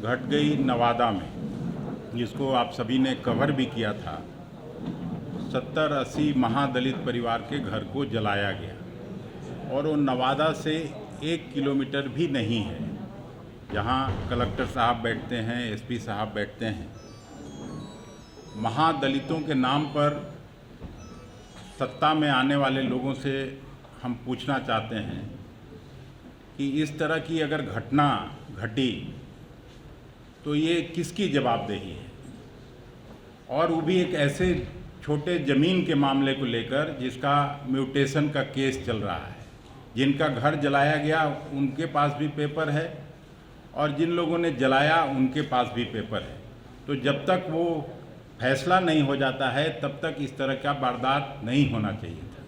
घट गई नवादा में, जिसको आप सभी ने कवर भी किया था। 70-80 महादलित परिवार के घर को जलाया गया और वो नवादा से 1 किलोमीटर भी नहीं है, जहाँ कलेक्टर साहब बैठते हैं, एसपी साहब बैठते हैं। महादलितों के नाम पर सत्ता में आने वाले लोगों से हम पूछना चाहते हैं कि इस तरह की अगर घटना घटी तो ये किसकी जवाबदेही है, और वो भी एक ऐसे छोटे ज़मीन के मामले को लेकर जिसका म्यूटेशन का केस चल रहा है। जिनका घर जलाया गया उनके पास भी पेपर है और जिन लोगों ने जलाया उनके पास भी पेपर है। तो जब तक वो फैसला नहीं हो जाता है तब तक इस तरह का वारदात नहीं होना चाहिए था,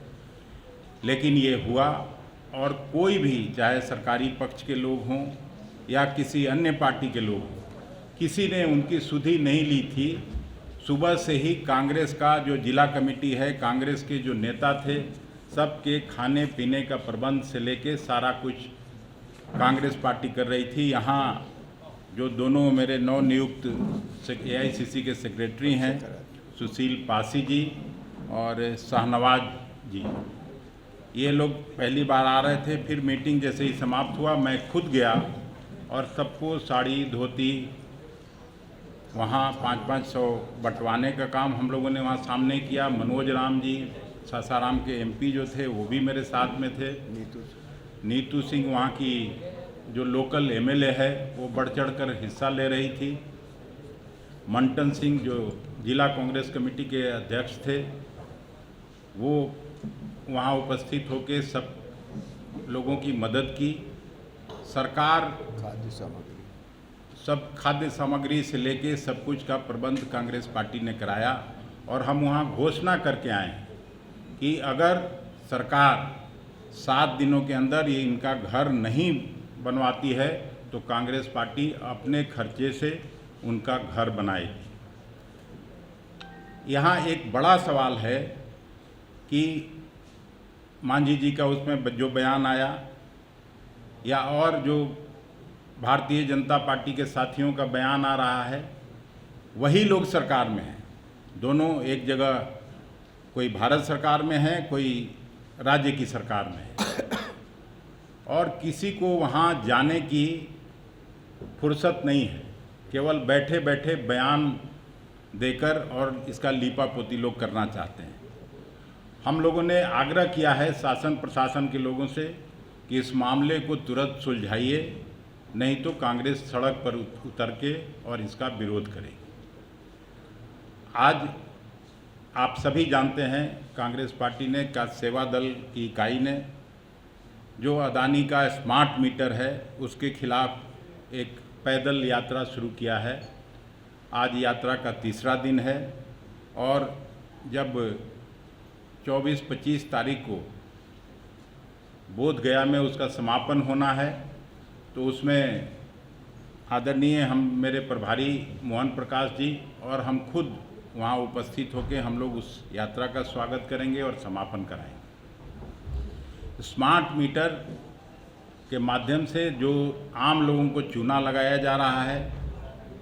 लेकिन ये हुआ। और कोई भी, चाहे सरकारी पक्ष के लोग हों या किसी अन्य पार्टी के लोग हों, किसी ने उनकी सुधि नहीं ली थी। सुबह से ही कांग्रेस का जो जिला कमेटी है, कांग्रेस के जो नेता थे, सबके खाने पीने का प्रबंध से लेके सारा कुछ कांग्रेस पार्टी कर रही थी। यहाँ जो दोनों मेरे नवनियुक्त AICC के सेक्रेटरी हैं, सुशील पासी जी और शाहनवाज जी, ये लोग पहली बार आ रहे थे। फिर मीटिंग जैसे ही समाप्त हुआ, मैं खुद गया और सबको साड़ी धोती वहाँ 500-500 बंटवाने का काम हम लोगों ने वहाँ सामने किया। मनोज राम जी, सासाराम के MP जो थे, वो भी मेरे साथ में थे। नीतू सिंह वहाँ की जो लोकल MLA है, वो बढ़ चढ़ कर हिस्सा ले रही थी। मंटन सिंह जो जिला कांग्रेस कमेटी के अध्यक्ष थे, वो वहाँ उपस्थित होकर सब लोगों की मदद की। सरकार सब खाद्य सामग्री से लेके सब कुछ का प्रबंध कांग्रेस पार्टी ने कराया और हम वहाँ घोषणा करके आए कि अगर सरकार 7 दिनों के अंदर ये इनका घर नहीं बनवाती है तो कांग्रेस पार्टी अपने खर्चे से उनका घर बनाएगी। यहाँ एक बड़ा सवाल है कि मांझी जी का उसमें जो बयान आया या और जो भारतीय जनता पार्टी के साथियों का बयान आ रहा है, वही लोग सरकार में हैं। दोनों एक जगह, कोई भारत सरकार में है, कोई राज्य की सरकार में है, और किसी को वहाँ जाने की फुर्सत नहीं है। केवल बैठे बैठे बयान देकर और इसका लीपापोती लोग करना चाहते हैं। हम लोगों ने आग्रह किया है शासन प्रशासन के लोगों से कि इस मामले को तुरंत सुलझाइए, नहीं तो कांग्रेस सड़क पर उतर के और इसका विरोध करेगी। आज आप सभी जानते हैं, कांग्रेस पार्टी ने का सेवा दल की इकाई ने जो अदानी का स्मार्ट मीटर है उसके खिलाफ एक पैदल यात्रा शुरू किया है। आज यात्रा का 3रा दिन है और जब 24-25 तारीख को बोध गया में उसका समापन होना है, तो उसमें आदरणीय मेरे प्रभारी मोहन प्रकाश जी और हम खुद वहाँ उपस्थित होकर हम लोग उस यात्रा का स्वागत करेंगे और समापन कराएंगे। स्मार्ट मीटर के माध्यम से जो आम लोगों को चूना लगाया जा रहा है,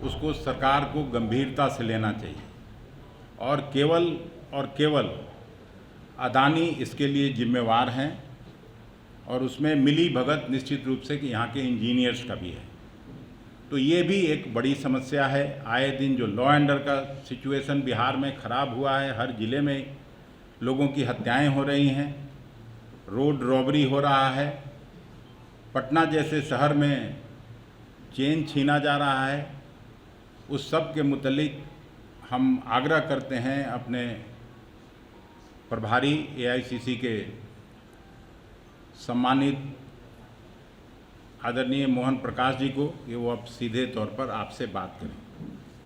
उसको सरकार को गंभीरता से लेना चाहिए और केवल अदानी इसके लिए जिम्मेवार हैं और उसमें मिली भगत निश्चित रूप से कि यहाँ के इंजीनियर्स का भी है। तो ये भी एक बड़ी समस्या है। आए दिन जो लॉ एंड ऑर्डर का सिचुएशन बिहार में ख़राब हुआ है, हर ज़िले में लोगों की हत्याएं हो रही हैं, रोड रॉबरी हो रहा है, पटना जैसे शहर में चेन छीना जा रहा है। उस सब के मुतल्लिक हम आग्रह करते हैं अपने प्रभारी AICC के सम्मानित आदरणीय मोहन प्रकाश जी को कि वो अब सीधे तौर पर आपसे बात करें।